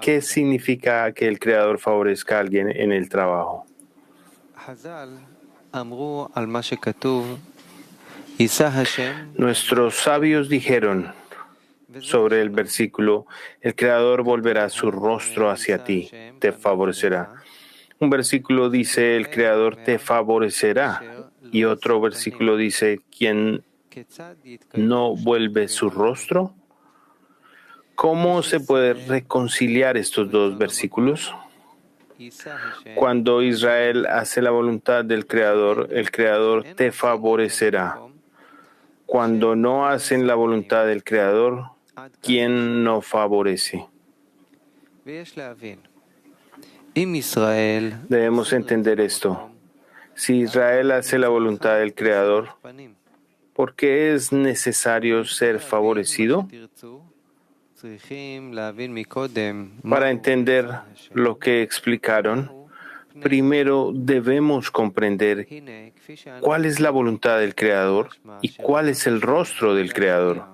¿Qué significa que el Creador favorezca a alguien en el trabajo? Nuestros sabios dijeron sobre el versículo, el Creador volverá su rostro hacia ti, te favorecerá. Un versículo dice, el Creador te favorecerá. Y otro versículo dice, ¿quién no vuelve su rostro? ¿Cómo se puede reconciliar estos dos versículos? Cuando Israel hace la voluntad del Creador, el Creador te favorecerá. Cuando no hacen la voluntad del Creador, ¿quién no favorece? Debemos entender esto. Si Israel hace la voluntad del Creador, ¿por qué es necesario ser favorecido? Para entender lo que explicaron, primero debemos comprender cuál es la voluntad del Creador y cuál es el rostro del Creador.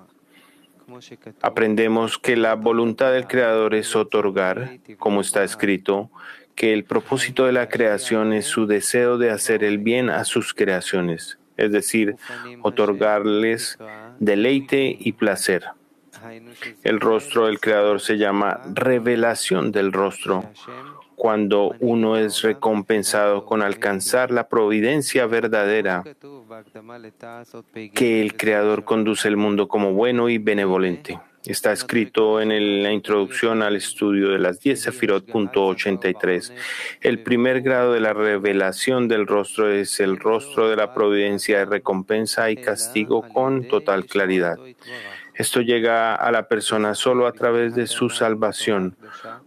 Aprendemos que la voluntad del Creador es otorgar, como está escrito, que el propósito de la creación es su deseo de hacer el bien a sus creaciones, es decir, otorgarles deleite y placer. El rostro del Creador se llama revelación del rostro, cuando uno es recompensado con alcanzar la providencia verdadera, que el Creador conduce el mundo como bueno y benevolente. Está escrito en la introducción al estudio de las 10 Sefirot, punto 83. El primer grado de la revelación del rostro es el rostro de la providencia de recompensa y castigo con total claridad. Esto llega a la persona solo a través de su salvación,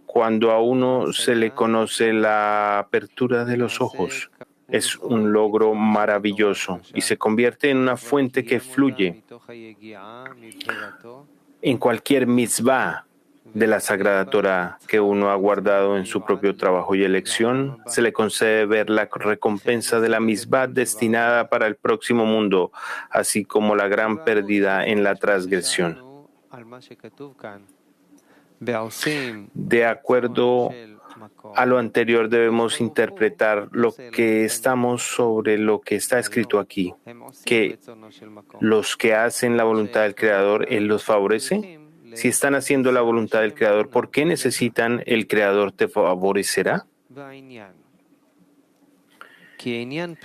cuando a uno se le conoce la apertura de los ojos. Es un logro maravilloso y se convierte en una fuente que fluye en cualquier mitzvah de la Sagrada Torah que uno ha guardado en su propio trabajo y elección. Se le concede ver la recompensa de la mitzvah destinada para el próximo mundo, así como la gran pérdida en la transgresión. De acuerdo a lo anterior, debemos interpretar lo que estamos sobre lo que está escrito aquí, que los que hacen la voluntad del Creador, Él los favorece. Si están haciendo la voluntad del Creador, ¿por qué necesitan el Creador te favorecerá?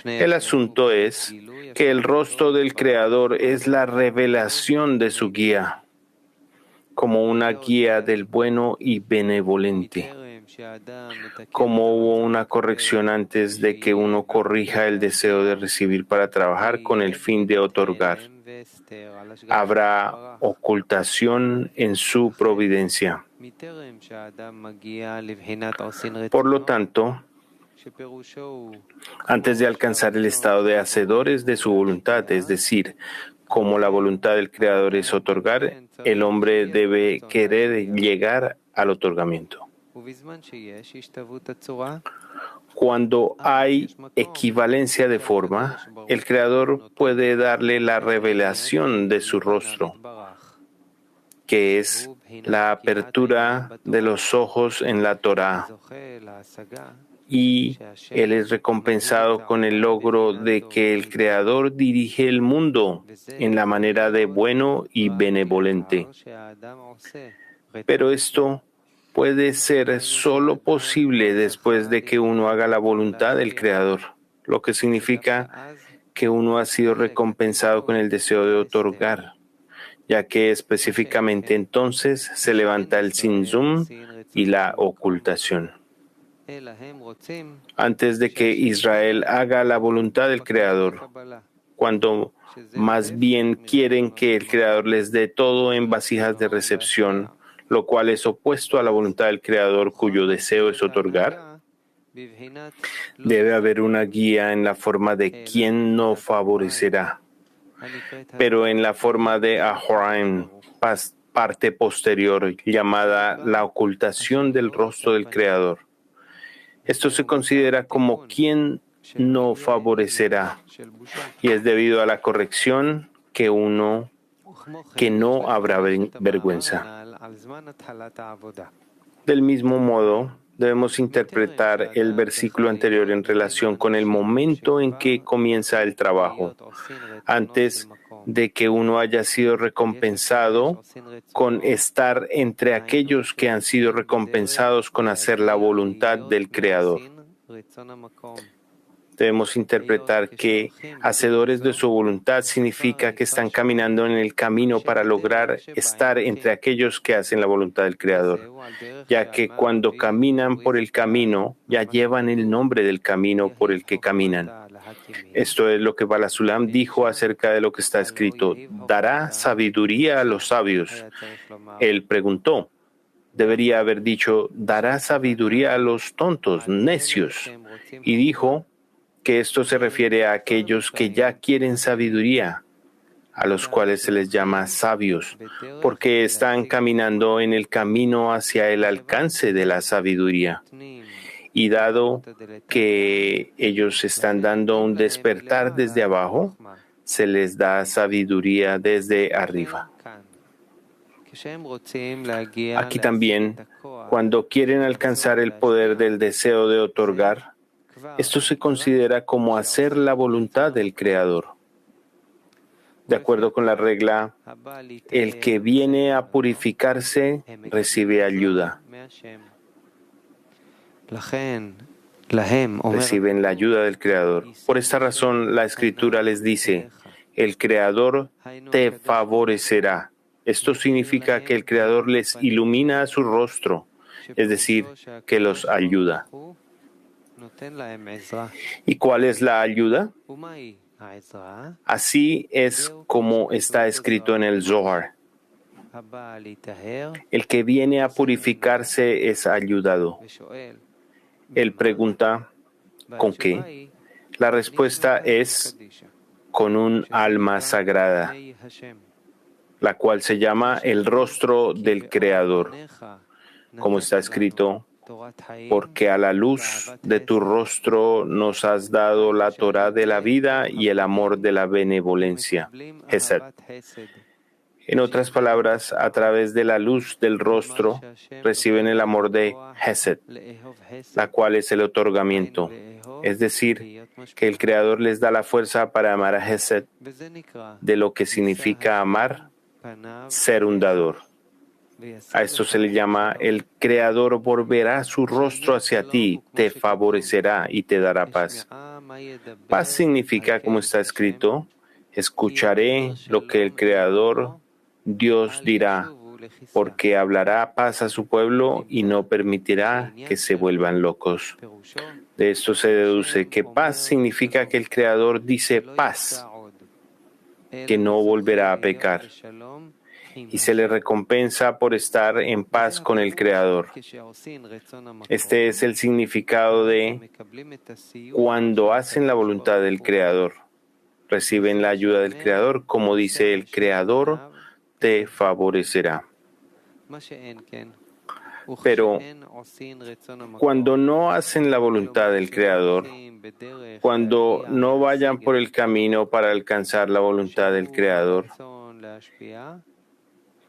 El asunto es que el rostro del Creador es la revelación de su guía, como una guía del bueno y benevolente. Como hubo una corrección antes de que uno corrija el deseo de recibir para trabajar con el fin de otorgar, habrá ocultación en su providencia. Por lo tanto, antes de alcanzar el estado de hacedores de su voluntad, es decir, como la voluntad del Creador es otorgar, el hombre debe querer llegar al otorgamiento. Cuando hay equivalencia de forma, el Creador puede darle la revelación de su rostro, que es la apertura de los ojos en la Torá, y él es recompensado con el logro de que el Creador dirige el mundo en la manera de bueno y benevolente. Pero esto puede ser solo posible después de que uno haga la voluntad del Creador, lo que significa que uno ha sido recompensado con el deseo de otorgar, ya que específicamente entonces se levanta el Tzimtzum y la ocultación. Antes de que Israel haga la voluntad del Creador, cuando más bien quieren que el Creador les dé todo en vasijas de recepción, lo cual es opuesto a la voluntad del Creador cuyo deseo es otorgar, debe haber una guía en la forma de quién no favorecerá, pero en la forma de Ahoraim, parte posterior, llamada la ocultación del rostro del Creador. Esto se considera como quien no favorecerá, y es debido a la corrección que no habrá vergüenza. Del mismo modo, debemos interpretar el versículo anterior en relación con el momento en que comienza el trabajo, antes de que uno haya sido recompensado con estar entre aquellos que han sido recompensados con hacer la voluntad del Creador. Debemos interpretar que hacedores de su voluntad significa que están caminando en el camino para lograr estar entre aquellos que hacen la voluntad del Creador, ya que cuando caminan por el camino, ya llevan el nombre del camino por el que caminan. Esto es lo que Bala Sulam dijo acerca de lo que está escrito: dará sabiduría a los sabios. Él preguntó, debería haber dicho, dará sabiduría a los tontos, necios. Y dijo que esto se refiere a aquellos que ya quieren sabiduría, a los cuales se les llama sabios, porque están caminando en el camino hacia el alcance de la sabiduría. Y dado que ellos están dando un despertar desde abajo, se les da sabiduría desde arriba. Aquí también, cuando quieren alcanzar el poder del deseo de otorgar, esto se considera como hacer la voluntad del Creador. De acuerdo con la regla, el que viene a purificarse recibe ayuda. Reciben la ayuda del Creador. Por esta razón, la Escritura les dice, el Creador te favorecerá. Esto significa que el Creador les ilumina su rostro, es decir, que los ayuda. ¿Y cuál es la ayuda? Así es como está escrito en el Zohar. El que viene a purificarse es ayudado. Él pregunta, ¿con qué? La respuesta es, con un alma sagrada, la cual se llama el rostro del Creador. Como está escrito, porque a la luz de tu rostro nos has dado la Torá de la vida y el amor de la benevolencia. Hesed. En otras palabras, a través de la luz del rostro reciben el amor de Hesed, la cual es el otorgamiento. Es decir, que el Creador les da la fuerza para amar a Hesed, de lo que significa amar, ser un dador. A esto se le llama, el Creador volverá su rostro hacia ti, te favorecerá y te dará paz. Paz significa, como está escrito, escucharé lo que el Creador, Dios dirá, porque hablará paz a su pueblo y no permitirá que se vuelvan locos. De esto se deduce que paz significa que el Creador dice paz, que no volverá a pecar, y se le recompensa por estar en paz con el Creador. Este es el significado de cuando hacen la voluntad del Creador. Reciben la ayuda del Creador, como dice el Creador, te favorecerá. Pero cuando no hacen la voluntad del Creador, cuando no vayan por el camino para alcanzar la voluntad del Creador,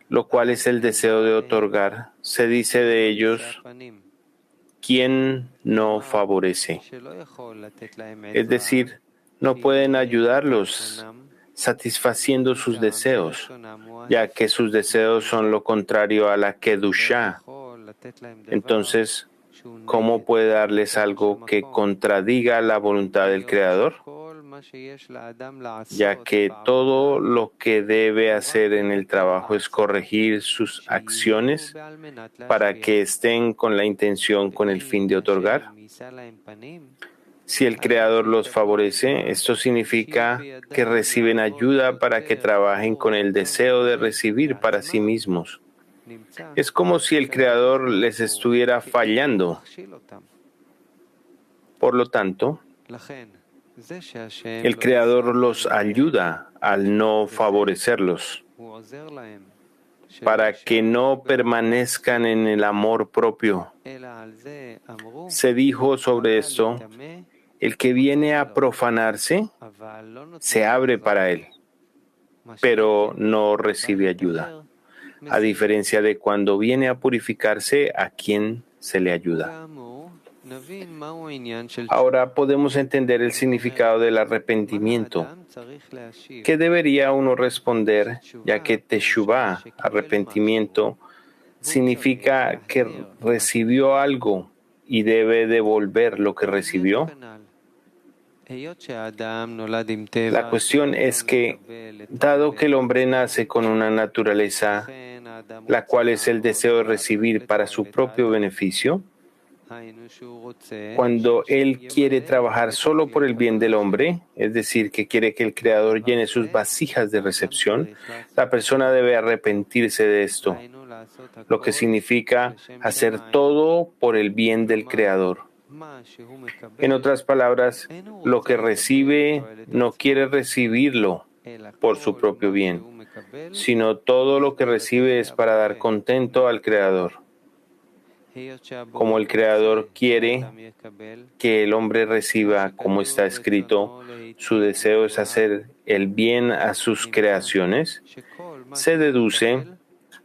lo cual es el deseo de otorgar, se dice de ellos, ¿quién no favorece? Es decir, no pueden ayudarlos satisfaciendo sus deseos, ya que sus deseos son lo contrario a la Kedushá. Entonces, ¿cómo puede darles algo que contradiga la voluntad del Creador? Ya que todo lo que debe hacer en el trabajo es corregir sus acciones para que estén con la intención con el fin de otorgar. Si el Creador los favorece, esto significa que reciben ayuda para que trabajen con el deseo de recibir para sí mismos. Es como si el Creador les estuviera fallando. Por lo tanto, el Creador los ayuda al no favorecerlos, para que no permanezcan en el amor propio. Se dijo sobre esto, el que viene a profanarse se abre para él, pero no recibe ayuda. a diferencia de cuando viene a purificarse a quien se le ayuda. Ahora podemos entender el significado del arrepentimiento. ¿Qué debería uno responder, ya que teshuvá, arrepentimiento, significa que recibió algo y debe devolver lo que recibió? La cuestión es que, dado que el hombre nace con una naturaleza, la cual es el deseo de recibir para su propio beneficio, cuando él quiere trabajar solo por el bien del hombre, es decir, que quiere que el Creador llene sus vasijas de recepción, la persona debe arrepentirse de esto, lo que significa hacer todo por el bien del Creador. En otras palabras, lo que recibe no quiere recibirlo por su propio bien, sino todo lo que recibe es para dar contento al Creador. Como el Creador quiere que el hombre reciba, como está escrito, su deseo es hacer el bien a sus creaciones, se deduce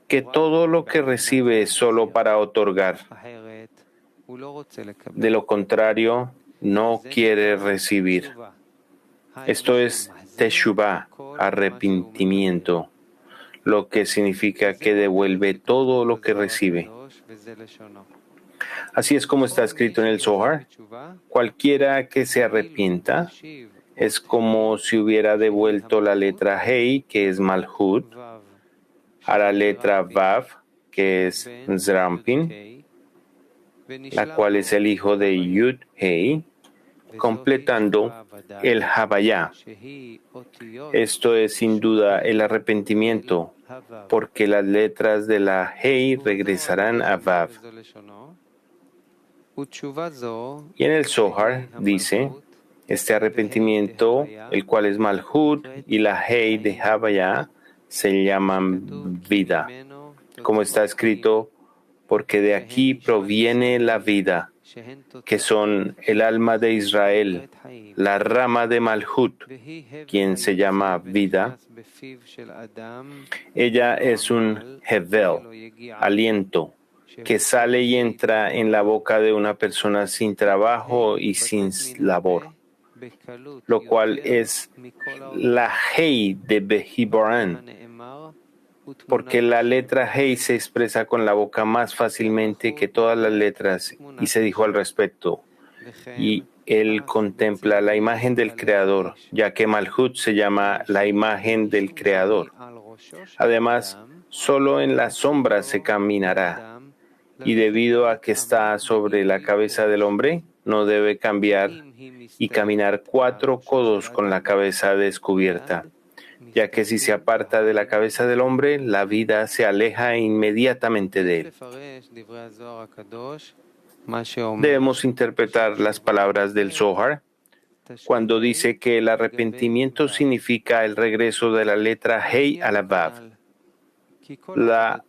que todo lo que recibe es solo para otorgar. De lo contrario, no quiere recibir. Esto es teshuvá, arrepentimiento, lo que significa que devuelve todo lo que recibe. Así es como está escrito en el Zohar. Cualquiera que se arrepienta es como si hubiera devuelto la letra Hei, que es Malhut, a la letra Vav, que es Zrampin, la cual es el hijo de Yud Hei, completando el Havayá. Esto es sin duda el arrepentimiento, porque las letras de la Hei regresarán a Vav. Y en el Zohar dice, este arrepentimiento, el cual es Malhut, y la Hei de Havayá, se llaman vida. Como está escrito, porque de aquí proviene la vida, que son el alma de Israel, la rama de Malhut, quien se llama vida. Ella es un hevel, aliento, que sale y entra en la boca de una persona sin trabajo y sin labor, lo cual es la Hei de Behiboran, porque la letra Hei se expresa con la boca más fácilmente que todas las letras, y se dijo al respecto, y él contempla la imagen del Creador, ya que Malhut se llama la imagen del Creador. Además, solo en la sombra se caminará, y debido a que está sobre la cabeza del hombre, no debe cambiar y caminar 4 codos con la cabeza descubierta, ya que si se aparta de la cabeza del hombre, la vida se aleja inmediatamente de él. Debemos interpretar las palabras del Zohar cuando dice que el arrepentimiento significa el regreso de la letra Hei a la Vav. La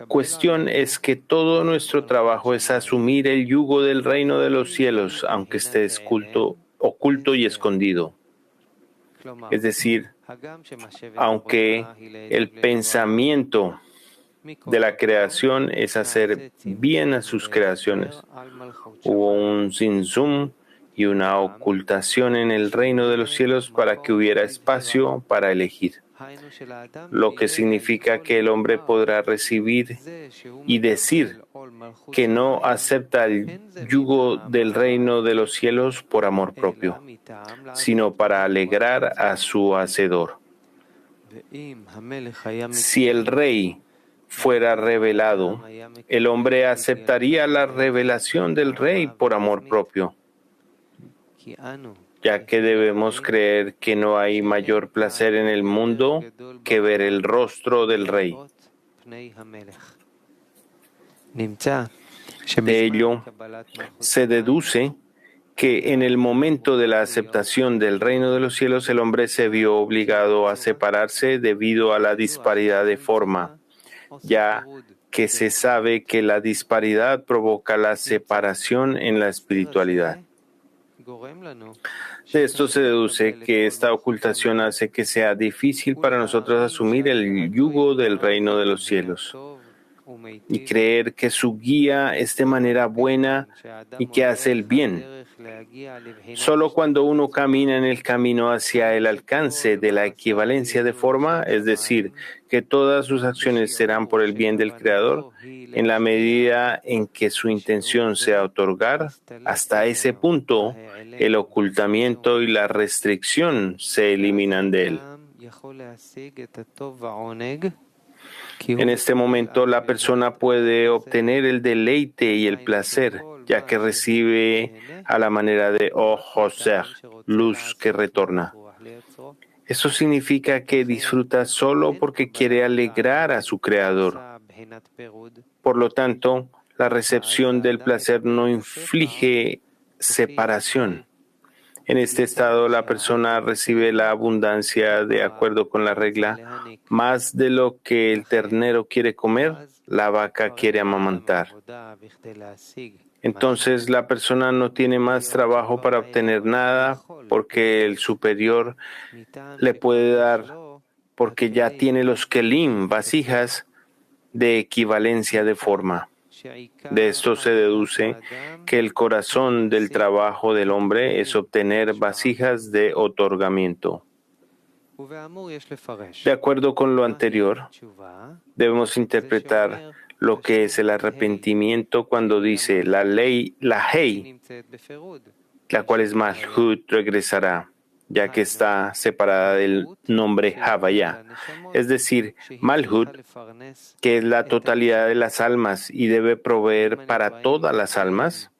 cuestión es que todo nuestro trabajo es asumir el yugo del reino de los cielos, aunque esté oculto y escondido. Es decir, aunque el pensamiento de la creación es hacer bien a sus creaciones, hubo un zinzum y una ocultación en el reino de los cielos para que hubiera espacio para elegir, lo que significa que el hombre podrá recibir y decir que no acepta el yugo del reino de los cielos por amor propio, sino para alegrar a su hacedor. Si el rey fuera revelado, el hombre aceptaría la revelación del rey por amor propio, ya que debemos creer que no hay mayor placer en el mundo que ver el rostro del rey. De ello, se deduce que en el momento de la aceptación del reino de los cielos, el hombre se vio obligado a separarse debido a la disparidad de forma, ya que se sabe que la disparidad provoca la separación en la espiritualidad. De esto se deduce que esta ocultación hace que sea difícil para nosotros asumir el yugo del reino de los cielos y creer que su guía es de manera buena y que hace el bien. Solo cuando uno camina en el camino hacia el alcance de la equivalencia de forma, es decir, que todas sus acciones serán por el bien del Creador, en la medida en que su intención sea otorgar, hasta ese punto el ocultamiento y la restricción se eliminan de él. En este momento la persona puede obtener el deleite y el placer, ya que recibe a la manera de Joser, luz que retorna. Eso significa que disfruta solo porque quiere alegrar a su Creador. Por lo tanto, la recepción del placer no inflige separación. En este estado, la persona recibe la abundancia de acuerdo con la regla, más de lo que el ternero quiere comer, la vaca quiere amamantar. Entonces, la persona no tiene más trabajo para obtener nada porque el superior le puede dar, porque ya tiene los kelim, vasijas, de equivalencia de forma. De esto se deduce que el corazón del trabajo del hombre es obtener vasijas de otorgamiento. De acuerdo con lo anterior, debemos interpretar lo que es el arrepentimiento cuando dice la ley, la Hei, la cual es Malhut, regresará, ya que está separada del nombre Havaya, es decir, Malhut, que es la totalidad de las almas y debe proveer para todas las almas.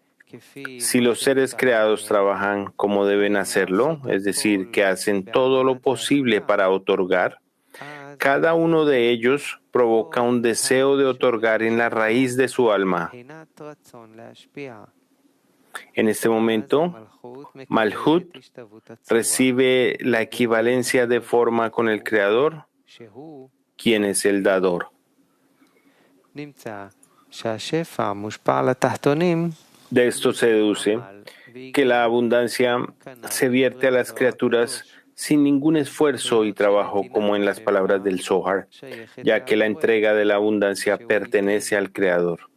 Si los seres creados trabajan como deben hacerlo, es decir, que hacen todo lo posible para otorgar, cada uno de ellos provoca un deseo de otorgar en la raíz de su alma. En este momento, Malhut recibe la equivalencia de forma con el Creador, quien es el dador. De esto se deduce que la abundancia se vierte a las criaturas sin ningún esfuerzo y trabajo, como en las palabras del Zohar, ya que la entrega de la abundancia pertenece al Creador.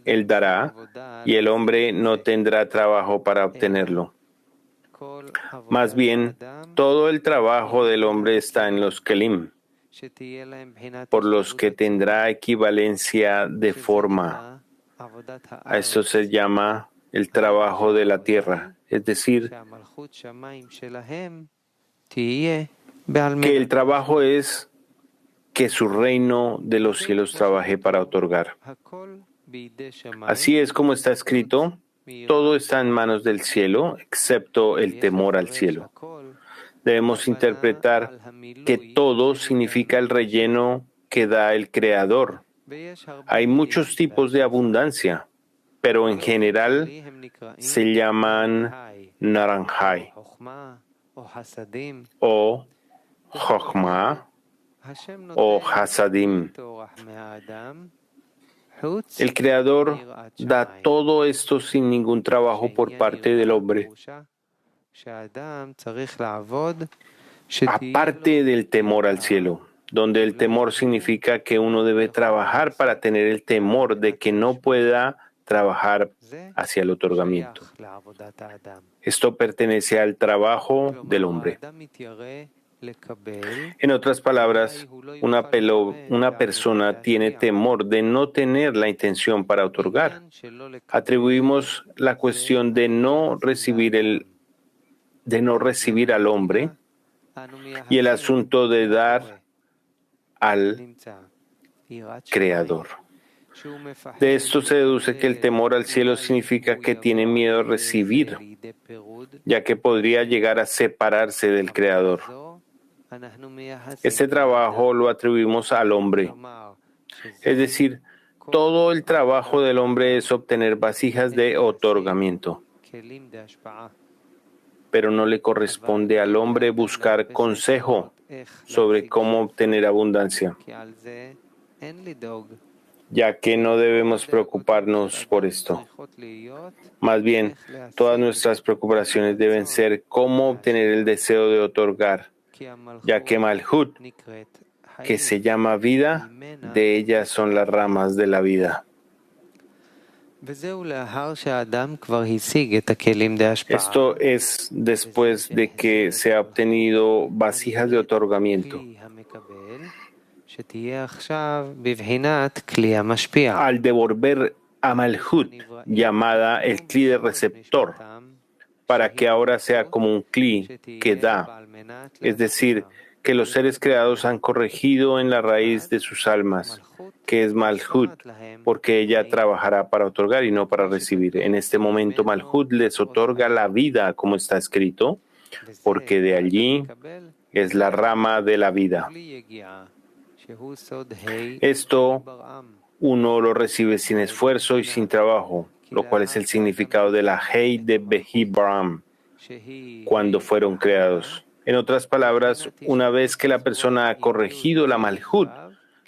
Él dará y el hombre no tendrá trabajo para obtenerlo. Más bien, todo el trabajo del hombre está en los kelim, por los que tendrá equivalencia de forma. A esto se llama el trabajo de la tierra, es decir, que el trabajo es que su reino de los cielos trabaje para otorgar. Así es como está escrito, todo está en manos del cielo, excepto el temor al cielo. Debemos interpretar que todo significa el relleno que da el Creador. Hay muchos tipos de abundancia, pero en general se llaman naranjai o Chokhmah o Hasadim. El Creador da todo esto sin ningún trabajo por parte del hombre. Aparte del temor al cielo, donde el temor significa que uno debe trabajar para tener el temor de que no pueda trabajar hacia el otorgamiento. Esto pertenece al trabajo del hombre. En otras palabras, una persona tiene temor de no tener la intención para otorgar. Atribuimos la cuestión de no recibir al hombre y el asunto de dar al Creador. De esto se deduce que el temor al cielo significa que tiene miedo a recibir, ya que podría llegar a separarse del Creador. Este trabajo lo atribuimos al hombre. Es decir, todo el trabajo del hombre es obtener vasijas de otorgamiento. Pero no le corresponde al hombre buscar consejo sobre cómo obtener abundancia. ya que no debemos preocuparnos por esto. Más bien, todas nuestras preocupaciones deben ser cómo obtener el deseo de otorgar, ya que Malhut, que se llama vida, de ella son las ramas de la vida. Esto es después de que se ha obtenido vasijas de otorgamiento. Al devolver a Malhut, llamada el cli de receptor, para que ahora sea como un cli que da, es decir, que los seres creados han corregido en la raíz de sus almas, que es Malhut, porque ella trabajará para otorgar y no para recibir. En este momento Malhut les otorga la vida, como está escrito, porque de allí es la rama de la vida. Esto uno lo recibe sin esfuerzo y sin trabajo, lo cual es el significado de la Hei de Behi Baram, cuando fueron creados. En otras palabras, una vez que la persona ha corregido la Malhut,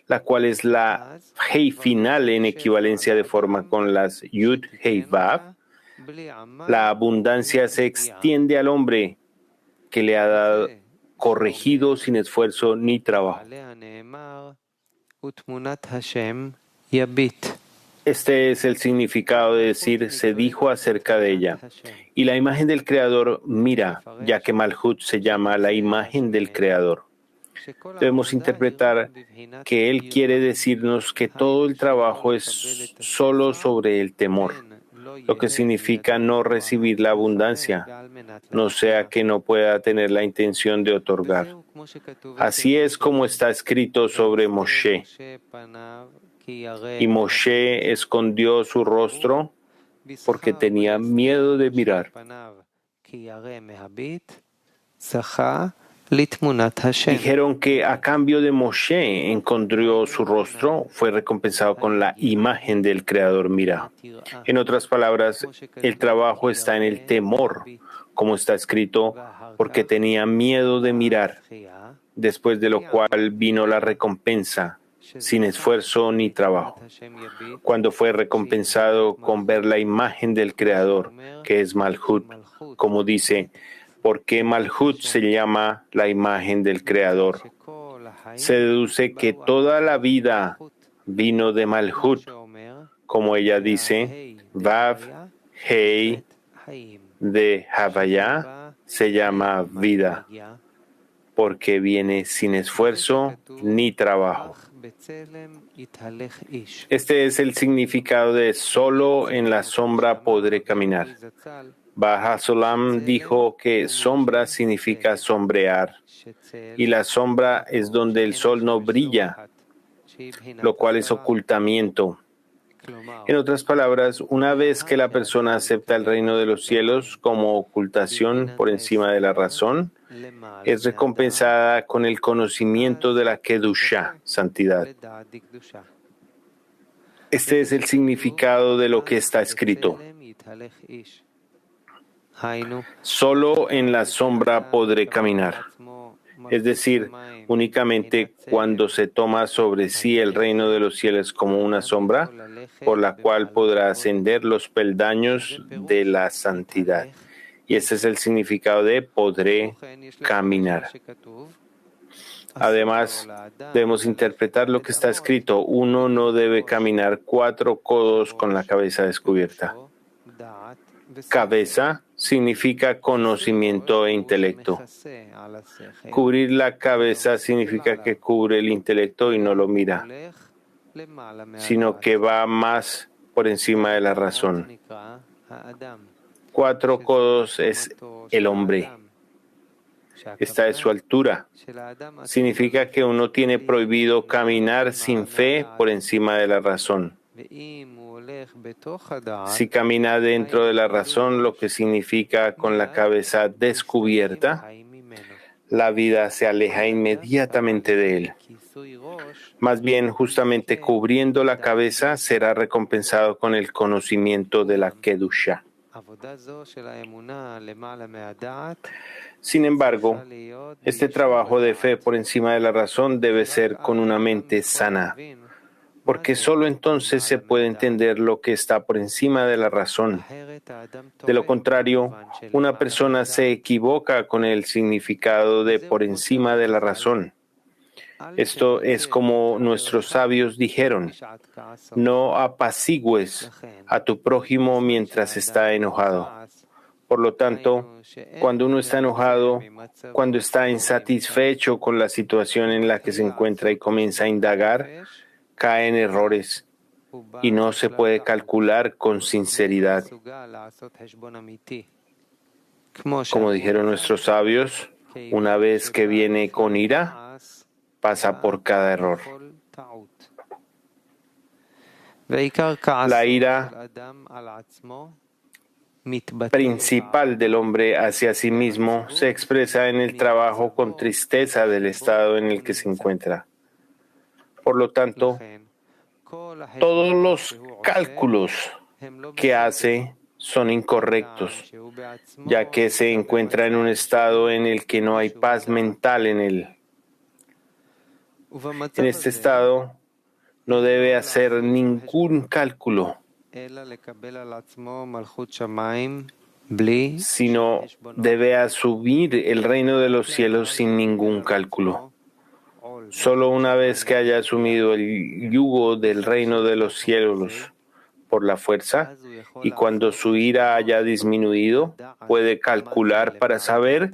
la cual es la Hei final en equivalencia de forma con las Yud Hei Vav, la abundancia se extiende al hombre que le ha dado corregido sin esfuerzo ni trabajo. Este es el significado de decir, se dijo acerca de ella. Y la imagen del Creador mira, ya que Malhut se llama la imagen del Creador. Debemos interpretar que Él quiere decirnos que todo el trabajo es solo sobre el temor, lo que significa no recibir la abundancia, no sea que no pueda tener la intención de otorgar. Así es como está escrito sobre Moshe. Y Moshe escondió su rostro porque tenía miedo de mirar. Dijeron que a cambio de Moshe encontró su rostro, fue recompensado con la imagen del Creador Mira. En otras palabras, el trabajo está en el temor, como está escrito, porque tenía miedo de mirar, después de lo cual vino la recompensa, sin esfuerzo ni trabajo. Cuando fue recompensado con ver la imagen del Creador, que es Malhut, como dice, ¿por qué Malhut se llama la imagen del Creador? Se deduce que toda la vida vino de Malhut, como ella dice, Vav, Hei, de Havaya, se llama vida, porque viene sin esfuerzo ni trabajo. Este es el significado de solo en la sombra podré caminar. Baha Solam dijo que sombra significa sombrear, y la sombra es donde el sol no brilla, lo cual es ocultamiento. En otras palabras, una vez que la persona acepta el reino de los cielos como ocultación por encima de la razón, es recompensada con el conocimiento de la Kedusha, santidad. Este es el significado de lo que está escrito. Solo en la sombra podré caminar. Es decir, únicamente cuando se toma sobre sí el reino de los cielos como una sombra, por la cual podrá ascender los peldaños de la santidad. Y ese es el significado de podré caminar. Además, debemos interpretar lo que está escrito. Uno no debe caminar 4 codos con la cabeza descubierta. Cabeza significa conocimiento e intelecto. Cubrir la cabeza significa que cubre el intelecto y no lo mira, sino que va más por encima de la razón. 4 codos es el hombre. Esta es su altura. Significa que uno tiene prohibido caminar sin fe por encima de la razón. Si camina dentro de la razón, lo que significa con la cabeza descubierta, la vida se aleja inmediatamente de él. Más bien, justamente cubriendo la cabeza, será recompensado con el conocimiento de la Kedusha. Sin embargo, este trabajo de fe por encima de la razón debe ser con una mente sana, porque solo entonces se puede entender lo que está por encima de la razón. De lo contrario, una persona se equivoca con el significado de por encima de la razón. Esto es como nuestros sabios dijeron: no apacigües a tu prójimo mientras está enojado. Por lo tanto, cuando uno está enojado, cuando está insatisfecho con la situación en la que se encuentra y comienza a indagar, cae en errores y no se puede calcular con sinceridad. Como dijeron nuestros sabios, una vez que viene con ira, pasa por cada error. La ira principal del hombre hacia sí mismo se expresa en el trabajo con tristeza del estado en el que se encuentra. Por lo tanto, todos los cálculos que hace son incorrectos, ya que se encuentra en un estado en el que no hay paz mental en él. En este estado no debe hacer ningún cálculo, sino debe asumir el reino de los cielos sin ningún cálculo. Solo una vez que haya asumido el yugo del reino de los cielos por la fuerza, y cuando su ira haya disminuido, puede calcular para saber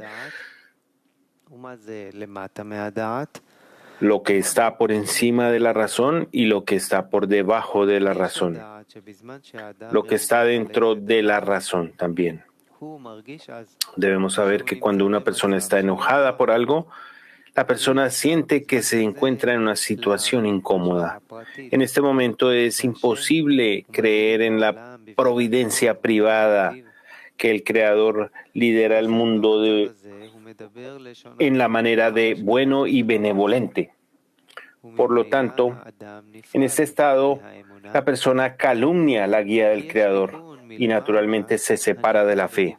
lo que está por encima de la razón y lo que está por debajo de la razón, lo que está dentro de la razón también. Debemos saber que cuando una persona está enojada por algo, la persona siente que se encuentra en una situación incómoda. En este momento es imposible creer en la providencia privada que el Creador lidera el mundo en la manera de bueno y benevolente. Por lo tanto, en este estado, la persona calumnia la guía del Creador y naturalmente se separa de la fe,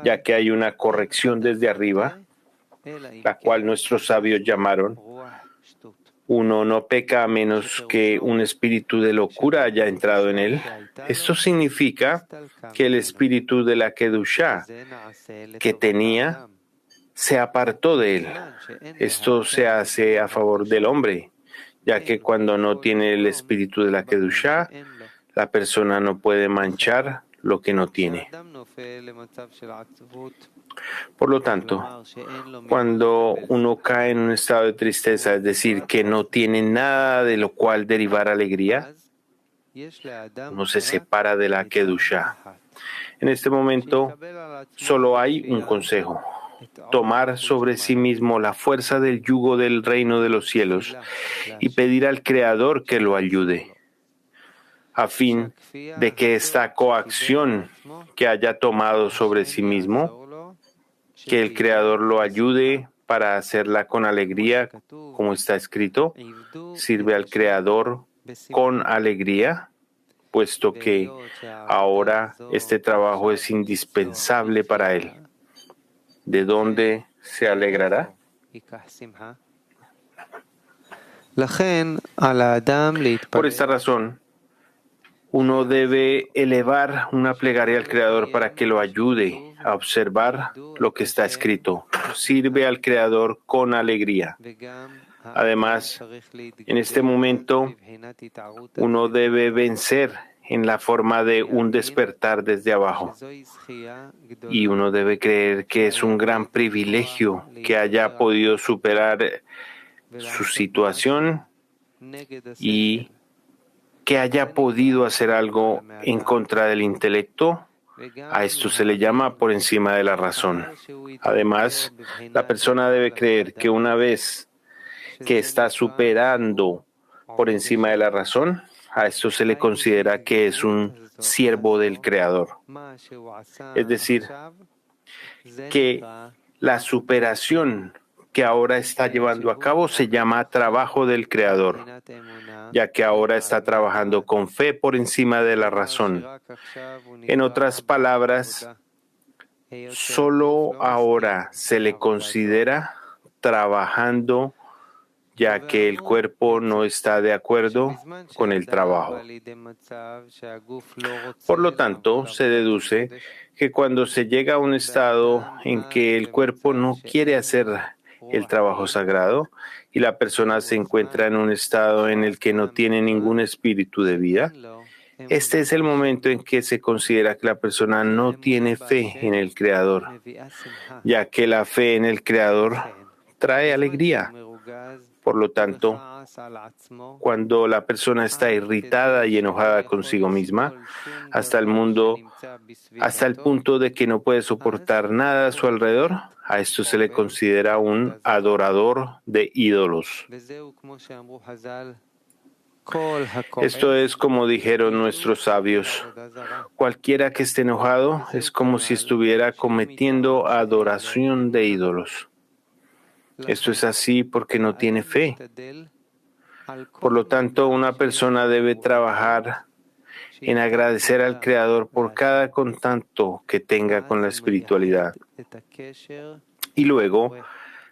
ya que hay una corrección desde arriba, la cual nuestros sabios llamaron: uno no peca a menos que un espíritu de locura haya entrado en él. Esto significa que el espíritu de la Kedushá que tenía se apartó de él. Esto se hace a favor del hombre, ya que cuando no tiene el espíritu de la Kedushá, la persona no puede manchar lo que no tiene. Por lo tanto, cuando uno cae en un estado de tristeza, es decir, que no tiene nada de lo cual derivar alegría, uno se separa de la Kedushá. En este momento, solo hay un consejo: tomar sobre sí mismo la fuerza del yugo del reino de los cielos y pedir al Creador que lo ayude, a fin de que esta coacción que haya tomado sobre sí mismo, que el Creador lo ayude para hacerla con alegría, como está escrito: sirve al Creador con alegría, puesto que ahora este trabajo es indispensable para él. ¿De dónde se alegrará? Por esta razón, uno debe elevar una plegaria al Creador para que lo ayude a observar lo que está escrito: sirve al Creador con alegría. Además, en este momento, uno debe vencer en la forma de un despertar desde abajo. Y uno debe creer que es un gran privilegio que haya podido superar su situación y que haya podido hacer algo en contra del intelecto. A esto se le llama por encima de la razón. Además, la persona debe creer que una vez que está superando por encima de la razón, a esto se le considera que es un siervo del Creador. Es decir, que la superación que ahora está llevando a cabo se llama trabajo del Creador, ya que ahora está trabajando con fe por encima de la razón. En otras palabras, solo ahora se le considera trabajando ya que el cuerpo no está de acuerdo con el trabajo. Por lo tanto, se deduce que cuando se llega a un estado en que el cuerpo no quiere hacer el trabajo sagrado y la persona se encuentra en un estado en el que no tiene ningún espíritu de vida, este es el momento en que se considera que la persona no tiene fe en el Creador, ya que la fe en el Creador trae alegría. Por lo tanto, cuando la persona está irritada y enojada consigo misma, hasta el punto de que no puede soportar nada a su alrededor, a esto se le considera un adorador de ídolos. Esto es como dijeron nuestros sabios: cualquiera que esté enojado es como si estuviera cometiendo adoración de ídolos. Esto es así porque no tiene fe. Por lo tanto, una persona debe trabajar en agradecer al Creador por cada contacto que tenga con la espiritualidad. Y luego,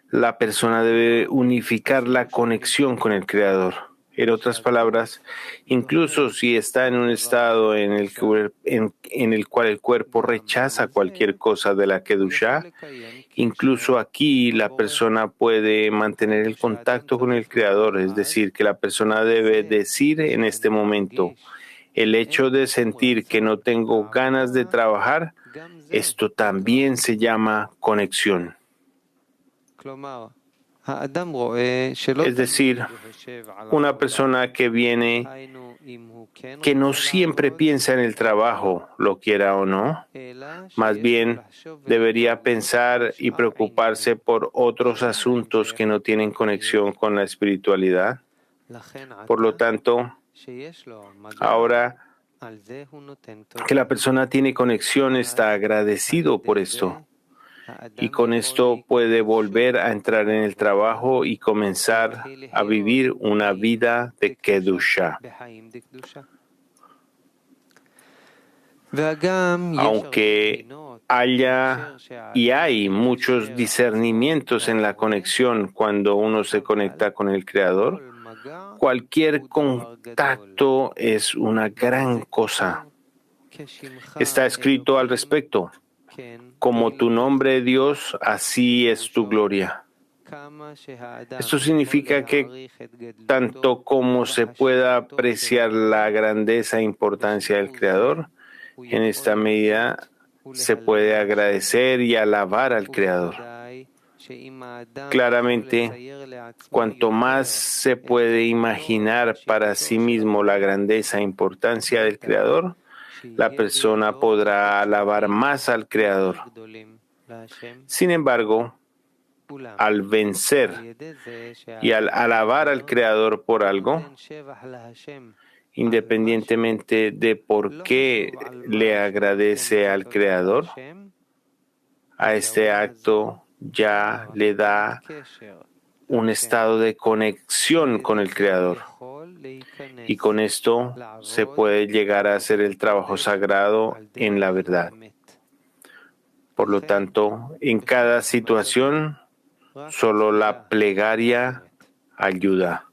la persona debe unificar la conexión con el Creador. En otras palabras, incluso si está en un estado en el cual el cuerpo rechaza cualquier cosa de la Kedushá, incluso aquí la persona puede mantener el contacto con el Creador, es decir, que la persona debe decir en este momento: el hecho de sentir que no tengo ganas de trabajar, esto también se llama conexión. Es decir, una persona que no siempre piensa en el trabajo, lo quiera o no, más bien debería pensar y preocuparse por otros asuntos que no tienen conexión con la espiritualidad. Por lo tanto, ahora que la persona tiene conexión, está agradecido por esto. Y con esto puede volver a entrar en el trabajo y comenzar a vivir una vida de Kedusha. Aunque haya y hay muchos discernimientos en la conexión cuando uno se conecta con el Creador, cualquier contacto es una gran cosa. Está escrito al respecto: como tu nombre, Dios, así es tu gloria. Esto significa que tanto como se pueda apreciar la grandeza e importancia del Creador, en esta medida se puede agradecer y alabar al Creador. Claramente, cuanto más se puede imaginar para sí mismo la grandeza e importancia del Creador, la persona podrá alabar más al Creador. Sin embargo, al vencer y al alabar al Creador por algo, independientemente de por qué le agradece al Creador, a este acto ya le da un estado de conexión con el Creador. Y con esto se puede llegar a hacer el trabajo sagrado en la verdad. Por lo tanto, en cada situación, solo la plegaria ayuda.